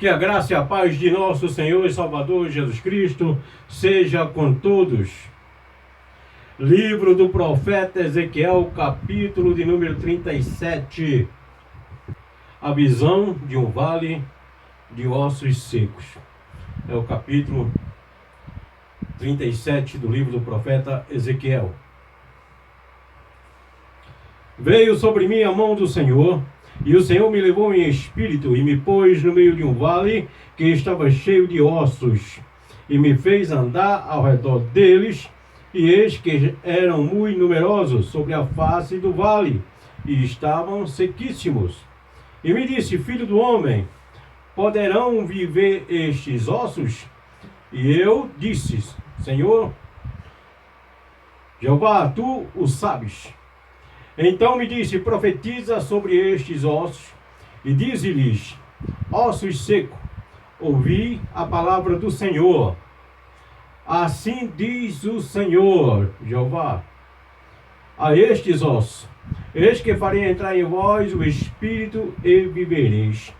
Que a graça e a paz de nosso Senhor e Salvador Jesus Cristo seja com todos. Livro do profeta Ezequiel, capítulo de número 37. A visão de um vale de ossos secos. É o capítulo 37 do livro do profeta Ezequiel. Veio sobre mim a mão do Senhor, e o Senhor me levou em espírito e me pôs no meio de um vale que estava cheio de ossos, e me fez andar ao redor deles, e eis que eram muito numerosos sobre a face do vale, e estavam sequíssimos. E me disse: filho do homem, poderão viver estes ossos? E eu disse: Senhor Jeová, tu o sabes. Então me disse: profetiza sobre estes ossos, e dize-lhes: ossos secos, ouvi a palavra do Senhor. Assim diz o Senhor Jeová a estes ossos: eis que farei entrar em vós o espírito, e vivereis.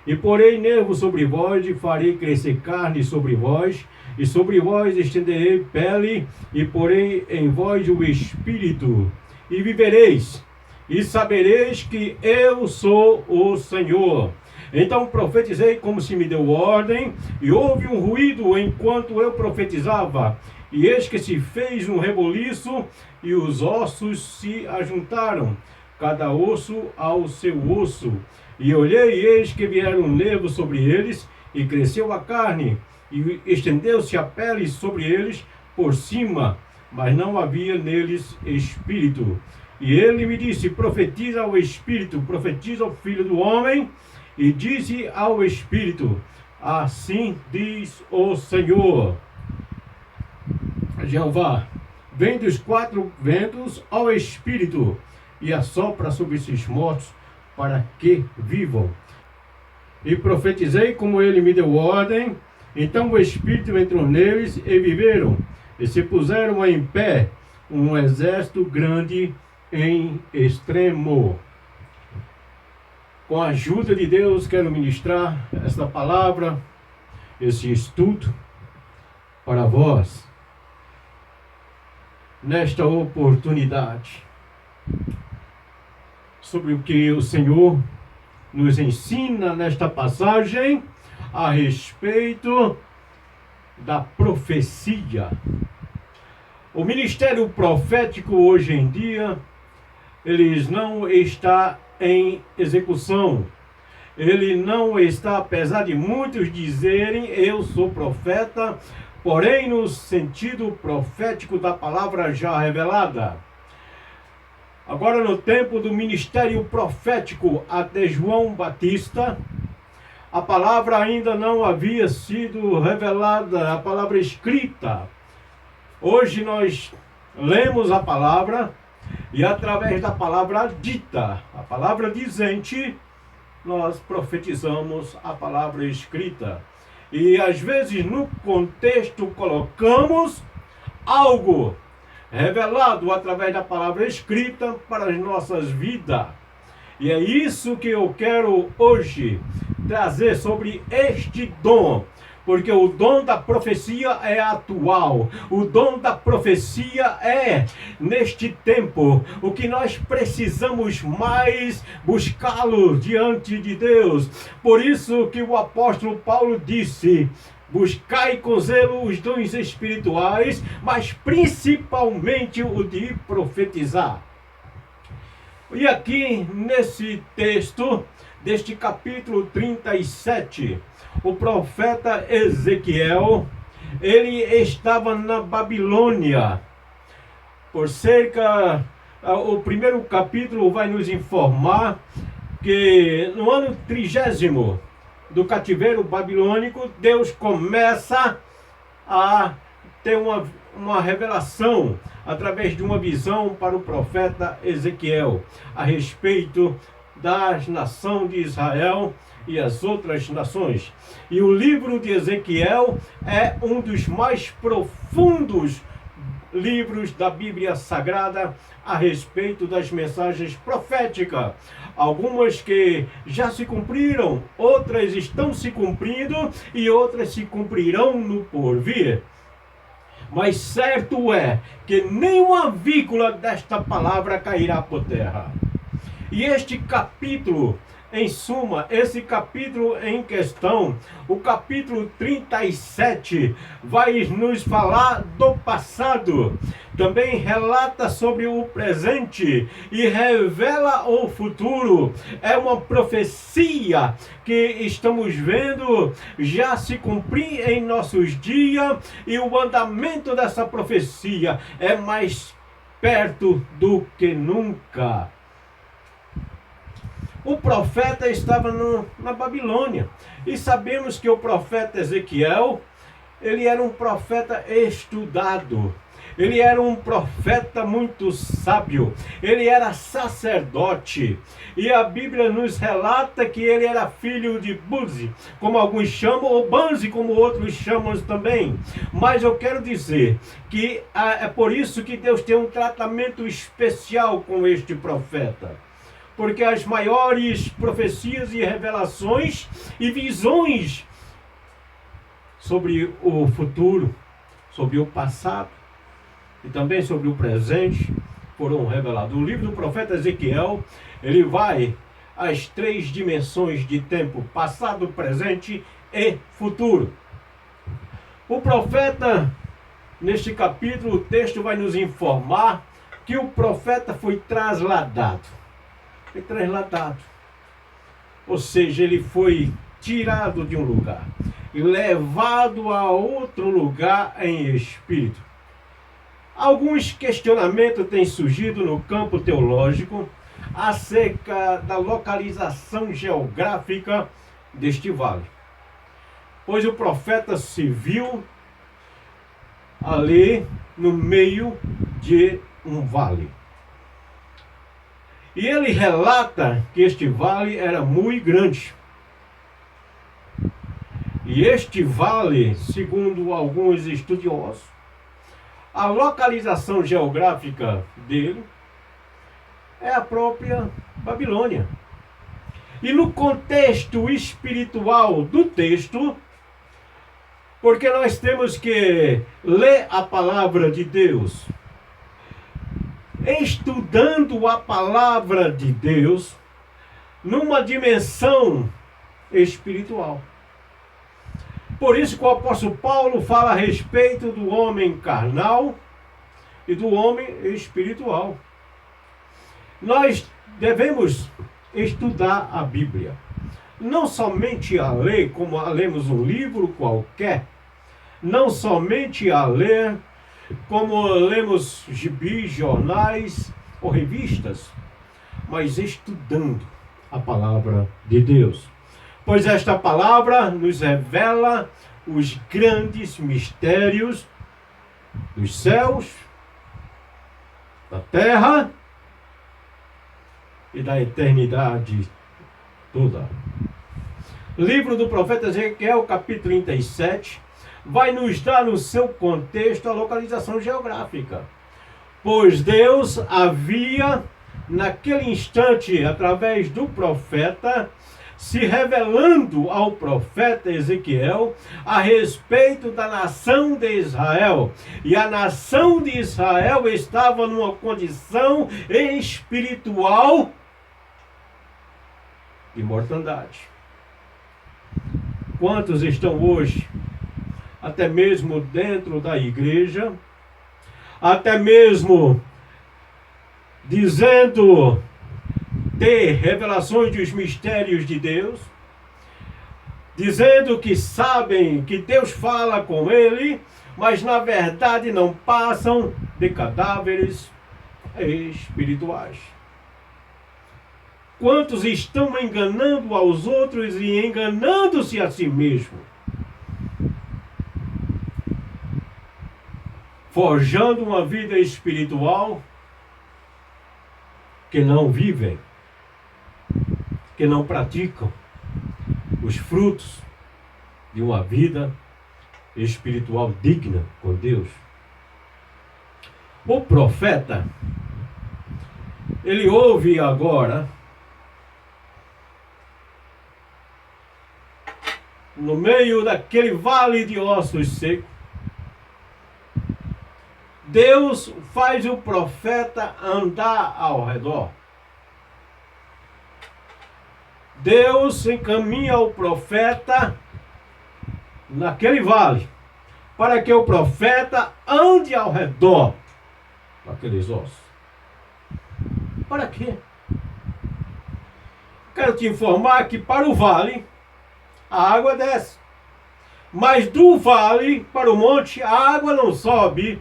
E porei nervo sobre vós, e farei crescer carne sobre vós, e sobre vós estenderei pele, e porei em vós o espírito, e vivereis, e sabereis que eu sou o Senhor. Então profetizei como se me deu ordem, e houve um ruído enquanto eu profetizava, e eis que se fez um reboliço, e os ossos se ajuntaram, cada osso ao seu osso. E olhei, e eis que vieram nervos sobre eles, e cresceu a carne, e estendeu-se a pele sobre eles por cima, mas não havia neles espírito. E ele me disse: profetiza ao espírito, profetiza ao filho do homem, e disse ao espírito: assim diz o Senhor Jeová, vem dos quatro ventos ao espírito, e assopra sobre esses mortos, para que vivam. E profetizei como ele me deu ordem. Então o espírito entrou neles, e viveram, e se puseram em pé um exército grande em extremo. Com a ajuda de Deus, quero ministrar esta palavra, esse estudo para vós, nesta oportunidade, sobre o que o Senhor nos ensina nesta passagem a respeito da profecia. O ministério profético hoje em dia, ele não está em execução. Ele não está, apesar de muitos dizerem eu sou profeta, porém no sentido profético da palavra já revelada. Agora, no tempo do ministério profético até João Batista, a palavra ainda não havia sido revelada, a palavra escrita. Hoje nós lemos a palavra, e através da palavra dita, a palavra dizente, nós profetizamos a palavra escrita. E às vezes no contexto colocamos algo revelado através da palavra escrita para as nossas vidas. E é isso que eu quero hoje trazer sobre este dom. Porque o dom da profecia é atual. O dom da profecia é neste tempo. O que nós precisamos mais buscá-lo diante de Deus. Por isso que o apóstolo Paulo disse: buscai com zelo os dons espirituais, mas principalmente o de profetizar. E aqui nesse texto, deste capítulo 37, o profeta Ezequiel, ele estava na Babilônia. Por cerca, o primeiro capítulo vai nos informar que no ano 30º do cativeiro babilônico, Deus começa a ter uma revelação através de uma visão para o profeta Ezequiel a respeito da nação de Israel e as outras nações. E o livro de Ezequiel é um dos mais profundos livros da Bíblia Sagrada a respeito das mensagens proféticas. Algumas que já se cumpriram, outras estão se cumprindo e outras se cumprirão no porvir. Mas certo é que nenhuma vírgula desta palavra cairá por terra. E este capítulo, em suma, esse capítulo em questão, o capítulo 37, vai nos falar do passado. Também relata sobre o presente e revela o futuro. É uma profecia que estamos vendo já se cumprir em nossos dias, e o andamento dessa profecia é mais perto do que nunca. O profeta estava na Babilônia, e sabemos que o profeta Ezequiel, ele era um profeta estudado, ele era um profeta muito sábio, ele era sacerdote, e a Bíblia nos relata que ele era filho de Buzi, como alguns chamam, ou Banzi, como outros chamam também. Mas eu quero dizer que é por isso que Deus tem um tratamento especial com este profeta. Porque as maiores profecias e revelações e visões sobre o futuro, sobre o passado e também sobre o presente foram revelados. O livro do profeta Ezequiel, ele vai às 3 dimensões de tempo: passado, presente e futuro. O profeta, neste capítulo, o texto vai nos informar que o profeta foi trasladado. Ou seja, ele foi tirado de um lugar e levado a outro lugar em espírito. Alguns questionamentos têm surgido no campo teológico acerca da localização geográfica deste vale, pois o profeta se viu ali no meio de um vale. E ele relata que este vale era muito grande. E este vale, segundo alguns estudiosos, a localização geográfica dele é a própria Babilônia. E no contexto espiritual do texto, porque nós temos que ler a palavra de Deus, estudando a palavra de Deus numa dimensão espiritual. Por isso que o apóstolo Paulo fala a respeito do homem carnal e do homem espiritual. Nós devemos estudar a Bíblia, não somente a ler como lemos um livro qualquer, não somente a ler como lemos gibis, jornais ou revistas, mas estudando a palavra de Deus. Pois esta palavra nos revela os grandes mistérios dos céus, da terra e da eternidade toda. Livro do profeta Ezequiel, capítulo 37, vai nos dar no seu contexto a localização geográfica. Pois Deus havia, naquele instante, através do profeta, se revelando ao profeta Ezequiel a respeito da nação de Israel. E a nação de Israel estava numa condição espiritual de mortandade. Quantos estão hoje, até mesmo dentro da igreja, até mesmo dizendo ter revelações dos mistérios de Deus, dizendo que sabem que Deus fala com ele, mas na verdade não passam de cadáveres espirituais? Quantos estão enganando aos outros e enganando-se a si mesmo, forjando uma vida espiritual que não vivem, que não praticam os frutos de uma vida espiritual digna com Deus. O profeta, ele ouve agora, no meio daquele vale de ossos secos, Deus faz o profeta andar ao redor. Deus encaminha o profeta naquele vale, para que o profeta ande ao redor daqueles ossos. Para quê? Quero te informar que para o vale a água desce, mas do vale para o monte a água não sobe.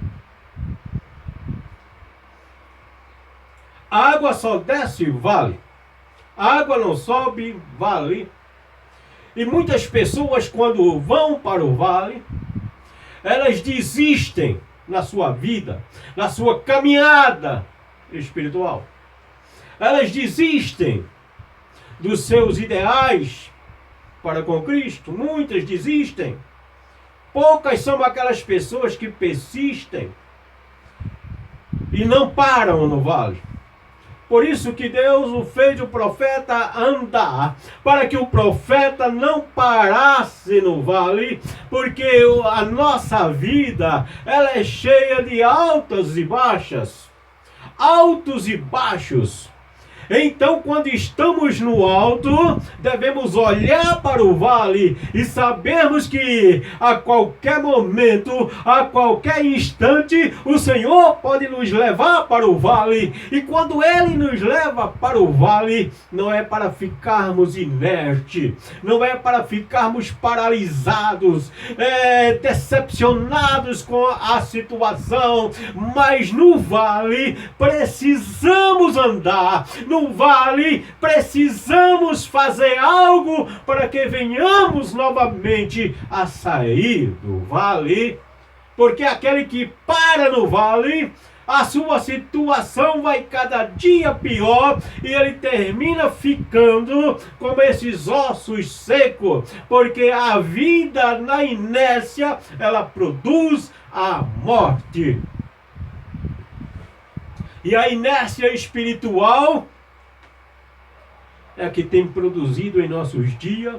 A água só desce vale. A água não sobe vale. E muitas pessoas, quando vão para o vale, elas desistem na sua vida, na sua caminhada espiritual. Elas desistem dos seus ideais para com Cristo. Muitas desistem. Poucas são aquelas pessoas que persistem e não param no vale. Por isso que Deus o fez o profeta andar, para que o profeta não parasse no vale, porque a nossa vida, ela é cheia de altas e baixas, altos e baixos. Então, quando estamos no alto, devemos olhar para o vale e sabermos que a qualquer momento, a qualquer instante, o Senhor pode nos levar para o vale. E quando Ele nos leva para o vale, não é para ficarmos inertes, não é para ficarmos paralisados, decepcionados com a situação, mas no vale precisamos andar. No vale, precisamos fazer algo para que venhamos novamente a sair do vale, porque aquele que para no vale, a sua situação vai cada dia pior e ele termina ficando como esses ossos secos, porque a vida na inércia, ela produz a morte. E a inércia espiritual é que tem produzido em nossos dias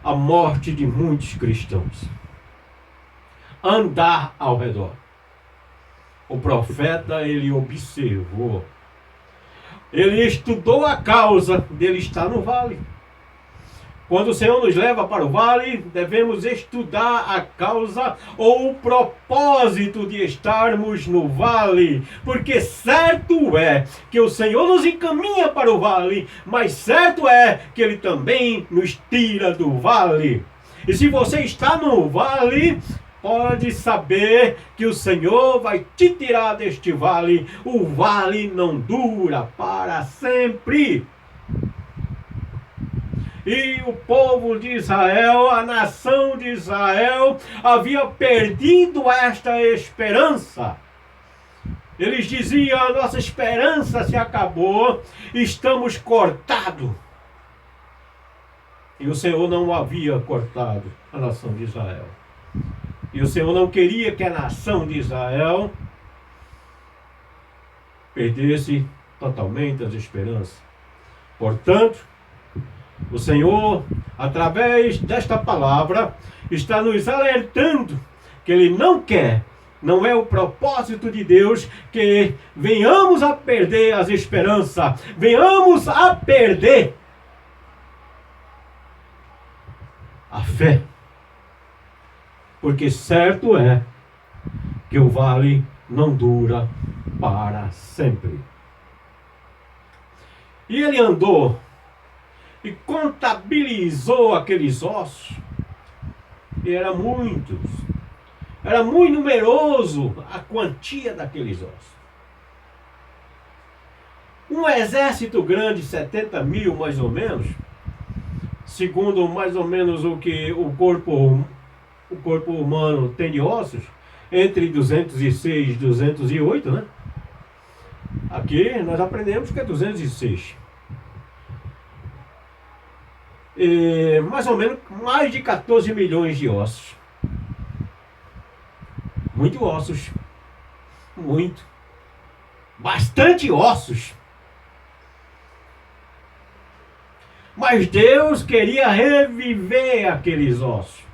a morte de muitos cristãos. Andar ao redor. O profeta, ele observou, ele estudou a causa dele estar no vale. Quando o Senhor nos leva para o vale, devemos estudar a causa ou o propósito de estarmos no vale. Porque certo é que o Senhor nos encaminha para o vale, mas certo é que Ele também nos tira do vale. E se você está no vale, pode saber que o Senhor vai te tirar deste vale. O vale não dura para sempre. E o povo de Israel, a nação de Israel, havia perdido esta esperança. Eles diziam: a nossa esperança se acabou, estamos cortados. E o Senhor não havia cortado a nação de Israel. E o Senhor não queria que a nação de Israel perdesse totalmente as esperanças. Portanto, o Senhor, através desta palavra, está nos alertando que Ele não quer, não é o propósito de Deus que venhamos a perder as esperanças, venhamos a perder a fé. Porque certo é que o vale não dura para sempre. E ele andou e contabilizou aqueles ossos. E era muito numeroso a quantia daqueles ossos. Um exército grande, 70 mil mais ou menos, segundo mais ou menos o que o corpo humano tem de ossos, entre 206 e 208, né? Aqui nós aprendemos que é 206. Mais ou menos mais de 14 milhões de ossos. Muitos ossos. Muito. Bastante ossos. Mas Deus queria reviver aqueles ossos.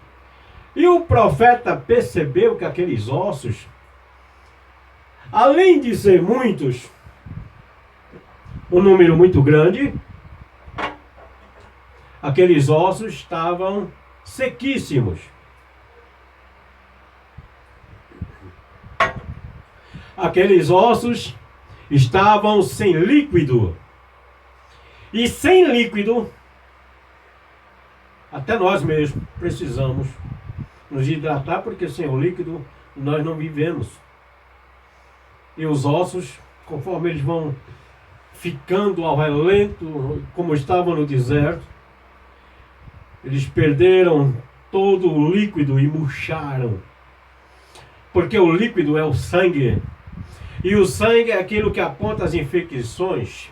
E o profeta percebeu que aqueles ossos, além de ser muitos, um número muito grande, aqueles ossos estavam sequíssimos. Aqueles ossos estavam sem líquido. E sem líquido, até nós mesmos precisamos nos hidratar, porque sem o líquido nós não vivemos. E os ossos, conforme eles vão ficando ao relento, como estavam no deserto, eles perderam todo o líquido e murcharam. Porque o líquido é o sangue. E o sangue é aquilo que aponta as infecções.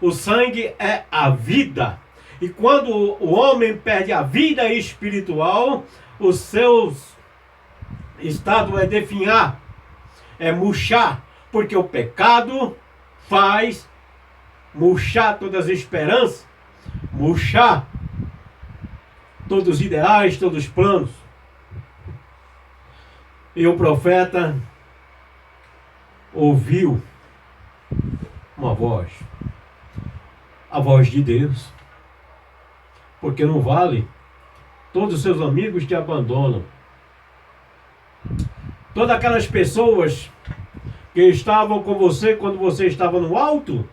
O sangue é a vida. E quando o homem perde a vida espiritual, o seu estado é definhar, é murchar. Porque o pecado faz murchar todas as esperanças, murchar todos os ideais, todos os planos. E o profeta ouviu uma voz, a voz de Deus. Porque no vale, todos os seus amigos te abandonam. Todas aquelas pessoas que estavam com você quando você estava no alto,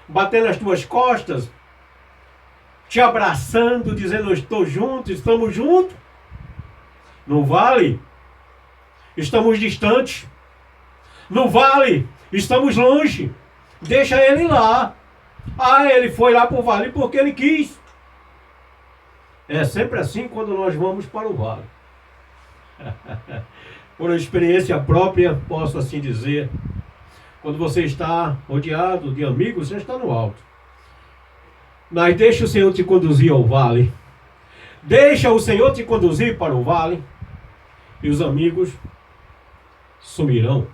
batendo as tuas costas, te abraçando, dizendo: eu estou junto, estamos juntos. No vale, estamos distantes. No vale, estamos longe. Deixa ele lá. Ah, ele foi lá para o vale porque ele quis. É sempre assim quando nós vamos para o vale. Por experiência própria, posso assim dizer. Quando você está rodeado de amigos, você está no alto. Mas deixa o Senhor te conduzir ao vale. Deixa o Senhor te conduzir para o vale. E os amigos sumirão.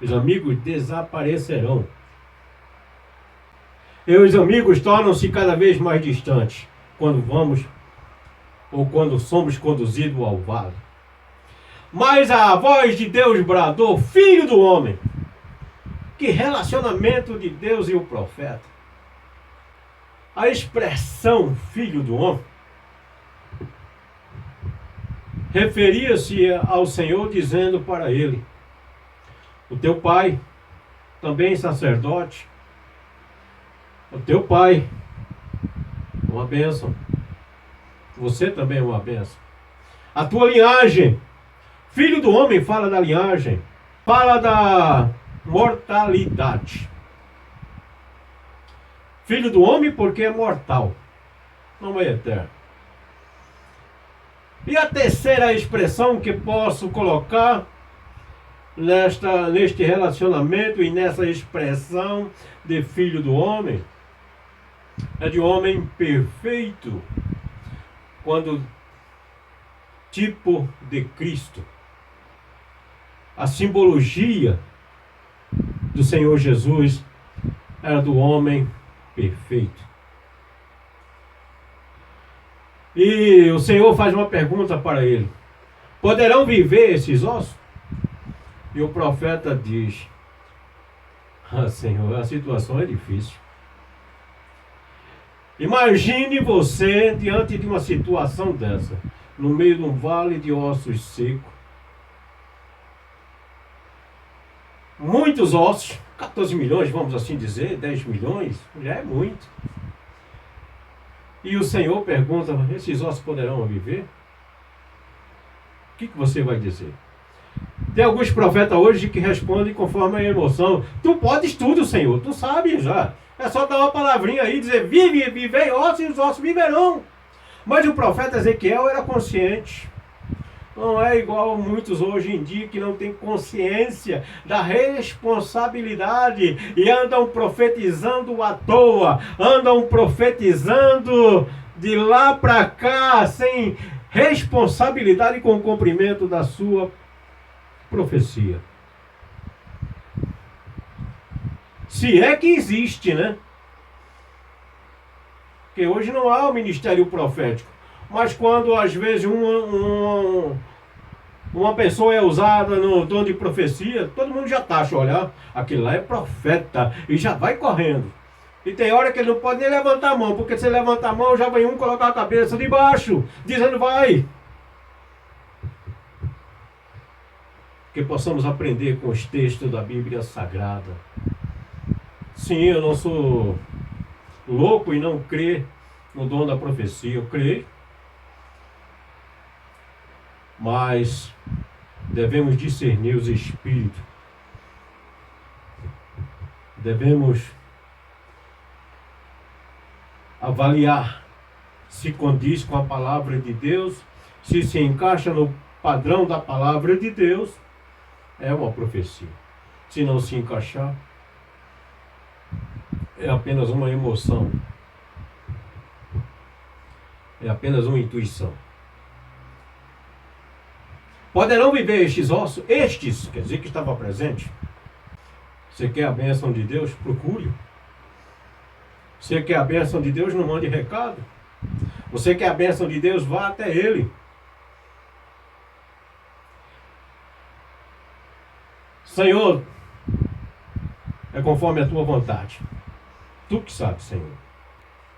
Os amigos desaparecerão. E os amigos tornam-se cada vez mais distantes quando vamos ou quando somos conduzidos ao vale. Mas a voz de Deus bradou: Filho do homem. Que relacionamento de Deus e o profeta. A expressão filho do homem referia-se ao Senhor dizendo para ele: o teu pai, também sacerdote, o teu pai é uma bênção. Você também é uma bênção. A tua linhagem, filho do homem, fala da linhagem, fala da mortalidade. Filho do homem porque é mortal, não é eterno. E a terceira expressão que posso colocar neste relacionamento e nessa expressão de filho do homem é de homem perfeito, quando tipo de Cristo. A simbologia do Senhor Jesus era do homem perfeito. E o Senhor faz uma pergunta para ele: poderão viver esses ossos? E o profeta diz: ah, Senhor, a situação é difícil. Imagine você diante de uma situação dessa, no meio de um vale de ossos secos. Muitos ossos, 14 milhões, vamos assim dizer, 10 milhões, já é muito. E o Senhor pergunta: esses ossos poderão viver? O que você vai dizer? Tem alguns profetas hoje que respondem conforme a emoção. Tu podes tudo, Senhor, tu sabes já. É só dar uma palavrinha aí e dizer: vivei ossos e os ossos viverão. Mas o profeta Ezequiel era consciente. Não é igual a muitos hoje em dia que não têm consciência da responsabilidade e andam profetizando à toa, andam profetizando de lá para cá sem responsabilidade com o cumprimento da sua profecia. Se é que existe, né? Porque hoje não há o ministério profético. Mas quando às vezes uma pessoa é usada no dom de profecia, todo mundo já taxa, olha, aquele lá é profeta, e já vai correndo. E tem hora que ele não pode nem levantar a mão, porque se levantar a mão, já vem um colocar a cabeça debaixo, dizendo vai. Que possamos aprender com os textos da Bíblia Sagrada. Sim, eu não sou louco e não creio no dom da profecia, eu creio. Mas devemos discernir os espíritos. Devemos avaliar se condiz com a palavra de Deus, se encaixa no padrão da palavra de Deus, é uma profecia. Se não se encaixar, é apenas uma emoção. É apenas uma intuição. Poderão viver estes ossos? Estes, quer dizer que estava presente. Você quer a bênção de Deus? Procure. Você quer a bênção de Deus? Não mande recado. Você quer a bênção de Deus? Vá até Ele. Senhor, é conforme a tua vontade. Tu que sabes, Senhor.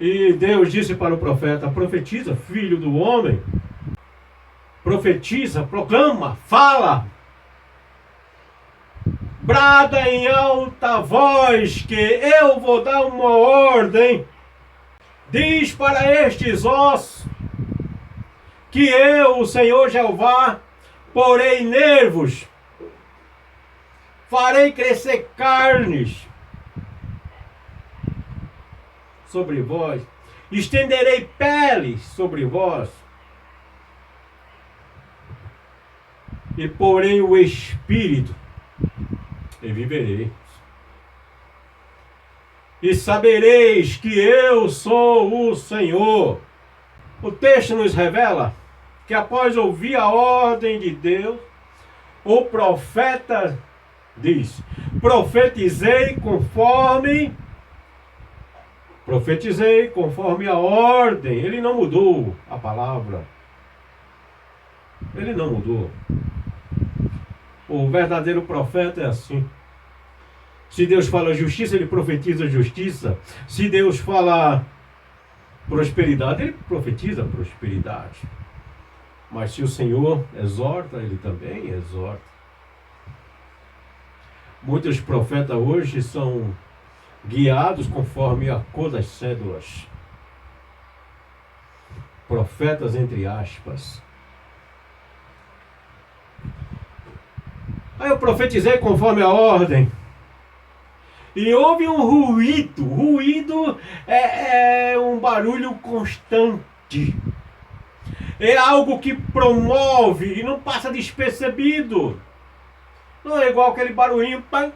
E Deus disse para o profeta: profetiza, filho do homem. Profetiza, proclama, fala. Brada em alta voz que eu vou dar uma ordem. Diz para estes ossos que eu, o Senhor Jeová, porei nervos, farei crescer carnes sobre vós, estenderei peles sobre vós, e porei o Espírito, e vivereis. E sabereis que eu sou o Senhor. O texto nos revela que após ouvir a ordem de Deus, o profeta diz: profetizei conforme a ordem. Ele não mudou a palavra. Ele não mudou. O verdadeiro profeta é assim. Se Deus fala justiça, ele profetiza justiça. Se Deus fala prosperidade, ele profetiza prosperidade. Mas se o Senhor exorta, ele também exorta. Muitos profetas hoje são guiados conforme a cor das cédulas. Profetas entre aspas. Aí eu profetizei conforme a ordem. E houve um ruído. Ruído é um barulho constante. É algo que promove e não passa despercebido. Não é igual aquele barulhinho, pam,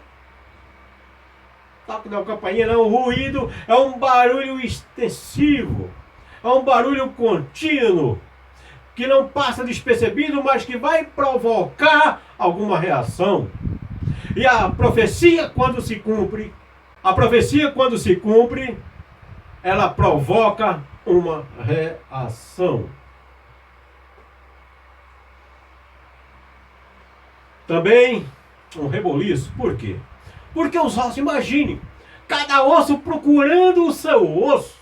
toque da campainha, não. O ruído é um barulho extensivo. É um barulho contínuo. Que não passa despercebido, mas que vai provocar alguma reação. E a profecia, quando se cumpre, ela provoca uma reação. Também um reboliço. Por quê? Porque os ossos, imagine, cada osso procurando o seu osso.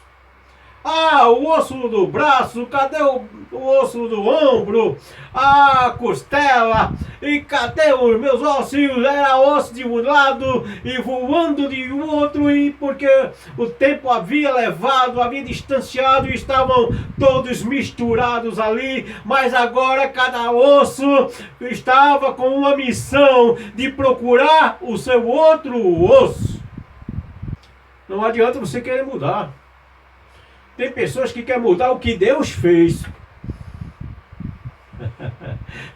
Ah, o osso do braço, cadê o osso do ombro? A costela, e cadê os meus ossinhos? Era osso de um lado e voando de outro, e porque o tempo havia levado, havia distanciado e estavam todos misturados ali, mas agora cada osso estava com uma missão de procurar o seu outro osso. Não adianta você querer mudar. Tem pessoas que querem mudar o que Deus fez.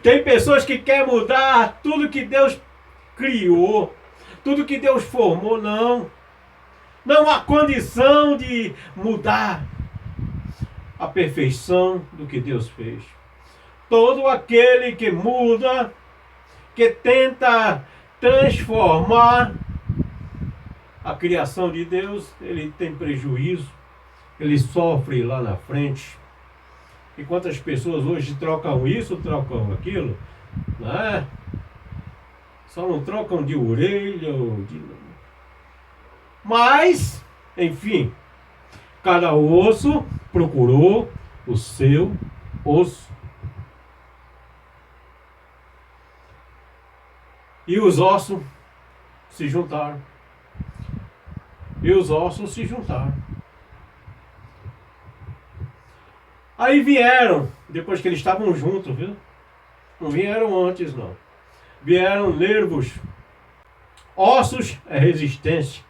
Tem pessoas que querem mudar tudo que Deus criou, tudo que Deus formou. Não. Não há condição de mudar a perfeição do que Deus fez. Todo aquele que muda, que tenta transformar a criação de Deus, ele tem prejuízo, ele sofre lá na frente. E quantas pessoas hoje trocam isso, trocam aquilo, né? Só não trocam de orelha ou de... Mas, enfim, cada osso procurou o seu osso. E os ossos se juntaram. E os ossos se juntaram. Aí vieram, depois que eles estavam juntos, viu? Não vieram antes, não. Vieram nervos. Ossos é resistência.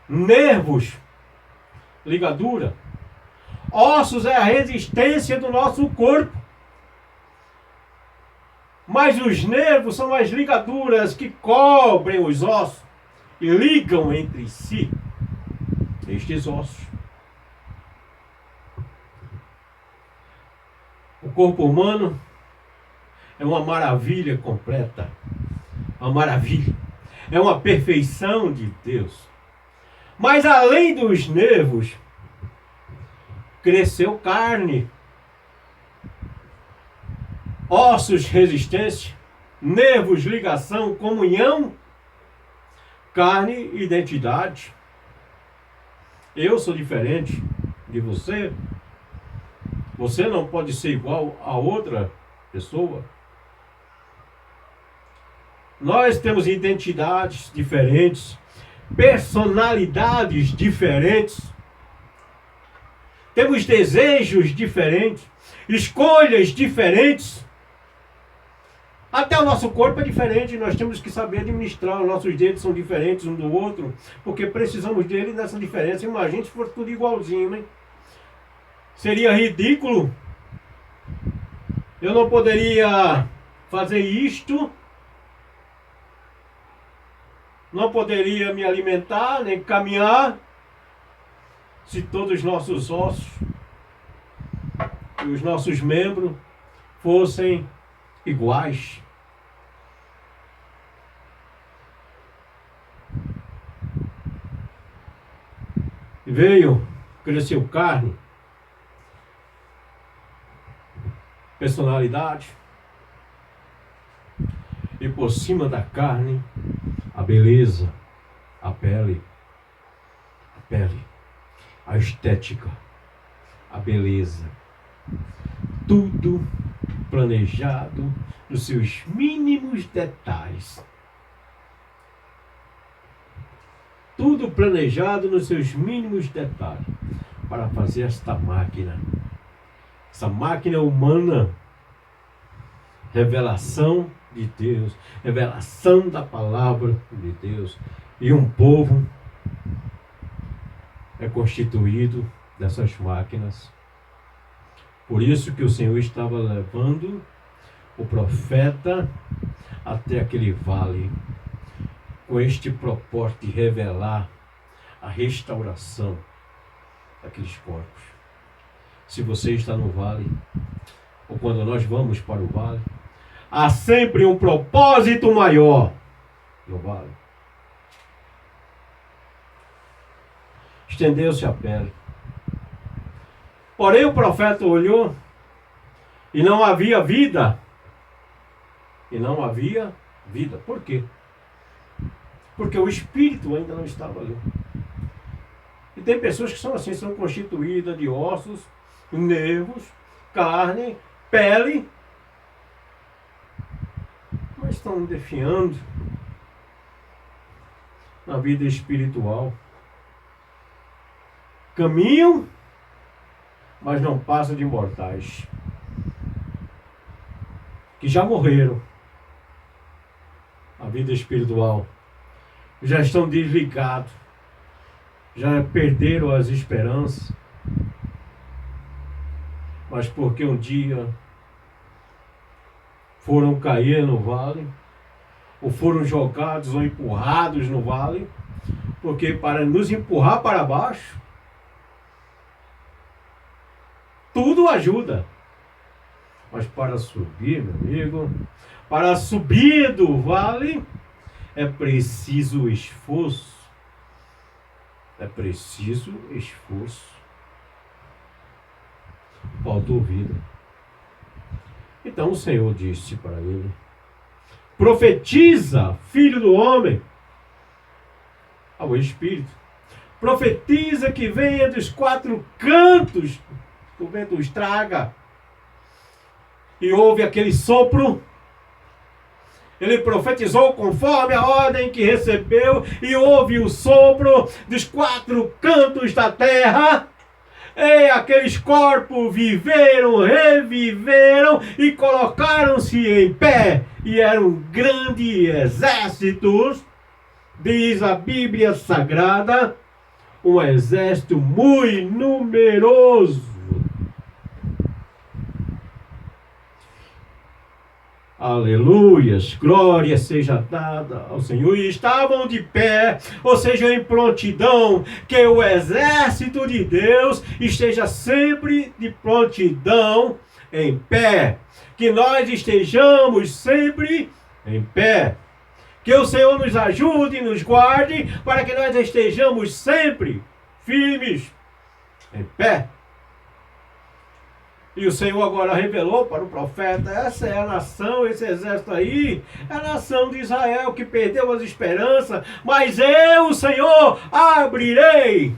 Nervos, ligadura. Ossos é a resistência do nosso corpo. Mas os nervos são as ligaduras que cobrem os ossos e ligam entre si estes ossos. O corpo humano é uma maravilha completa. Uma maravilha. É uma perfeição de Deus. Mas além dos nervos, cresceu carne. Ossos, resistência. Nervos, ligação, comunhão. Carne, identidade. Eu sou diferente de você. Você não pode ser igual a outra pessoa. Nós temos identidades diferentes, personalidades diferentes, temos desejos diferentes, escolhas diferentes. Até o nosso corpo é diferente, nós temos que saber administrar. Os nossos dedos são diferentes um do outro, porque precisamos dele nessa diferença. Imagina se for tudo igualzinho, hein? Seria ridículo. Eu não poderia fazer isto, não poderia me alimentar, nem caminhar, se todos os nossos ossos e os nossos membros fossem iguais. Veio, cresceu carne, personalidade, e por cima da carne, a beleza, a pele, a estética, a beleza, tudo planejado nos seus mínimos detalhes. Tudo planejado nos seus mínimos detalhes para fazer esta máquina. Essa máquina humana, revelação de Deus, revelação da palavra de Deus. E um povo é constituído dessas máquinas. Por isso que o Senhor estava levando o profeta até aquele vale, com este propósito de revelar a restauração daqueles corpos. Se você está no vale, ou quando nós vamos para o vale, há sempre um propósito maior no vale. Estendeu-se a pele. Porém o profeta olhou e não havia vida. E não havia vida. Por quê? Porque o espírito ainda não estava ali. E tem pessoas que são assim, são constituídas de ossos, nervos, carne, pele, mas estão definhando na vida espiritual. Caminham, mas não passam de mortais, que já morreram. A vida espiritual. Já estão desligados, já perderam as esperanças, mas porque um dia foram cair no vale, ou foram jogados ou empurrados no vale, porque para nos empurrar para baixo, tudo ajuda, mas para subir, meu amigo, para subir do vale, é preciso esforço, É preciso esforço. Faltou vida. Então o Senhor disse para ele: profetiza, filho do homem, ao Espírito. Profetiza que venha dos quatro cantos, o vento os traga. E houve aquele sopro. Ele profetizou conforme a ordem que recebeu, e houve o sopro dos quatro cantos da terra. E aqueles corpos viveram, reviveram e colocaram-se em pé. E eram grandes exércitos, diz a Bíblia Sagrada, um exército muito numeroso. Aleluias, glória seja dada ao Senhor. E estavam de pé, ou seja, em prontidão. Que o exército de Deus esteja sempre de prontidão, em pé. Que nós estejamos sempre em pé. Que o Senhor nos ajude e nos guarde, para que nós estejamos sempre firmes, em pé. E o Senhor agora revelou para o profeta: essa é a nação, esse exército aí, é a nação de Israel que perdeu as esperanças, mas eu, o Senhor, abrirei.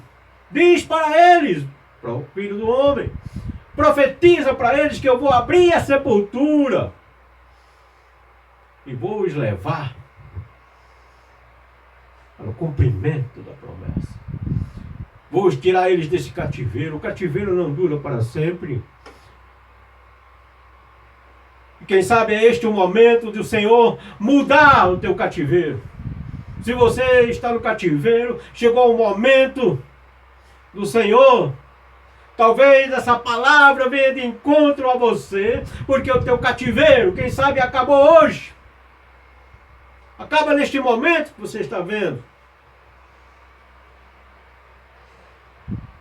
Diz para eles, para o filho do homem, profetiza para eles que eu vou abrir a sepultura e vou os levar para o cumprimento da promessa. Vou tirar eles desse cativeiro. O cativeiro não dura para sempre. Quem sabe é este o momento do Senhor mudar o teu cativeiro. Se você está no cativeiro, chegou o momento do Senhor. Talvez essa palavra venha de encontro a você, porque o teu cativeiro, quem sabe, acabou hoje. Acaba neste momento que você está vendo.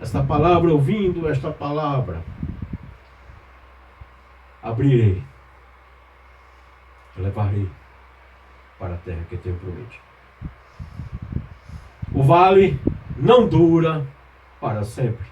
Esta palavra, ouvindo esta palavra, abrirei. Levarei para a terra que tenho prometido. O vale não dura para sempre.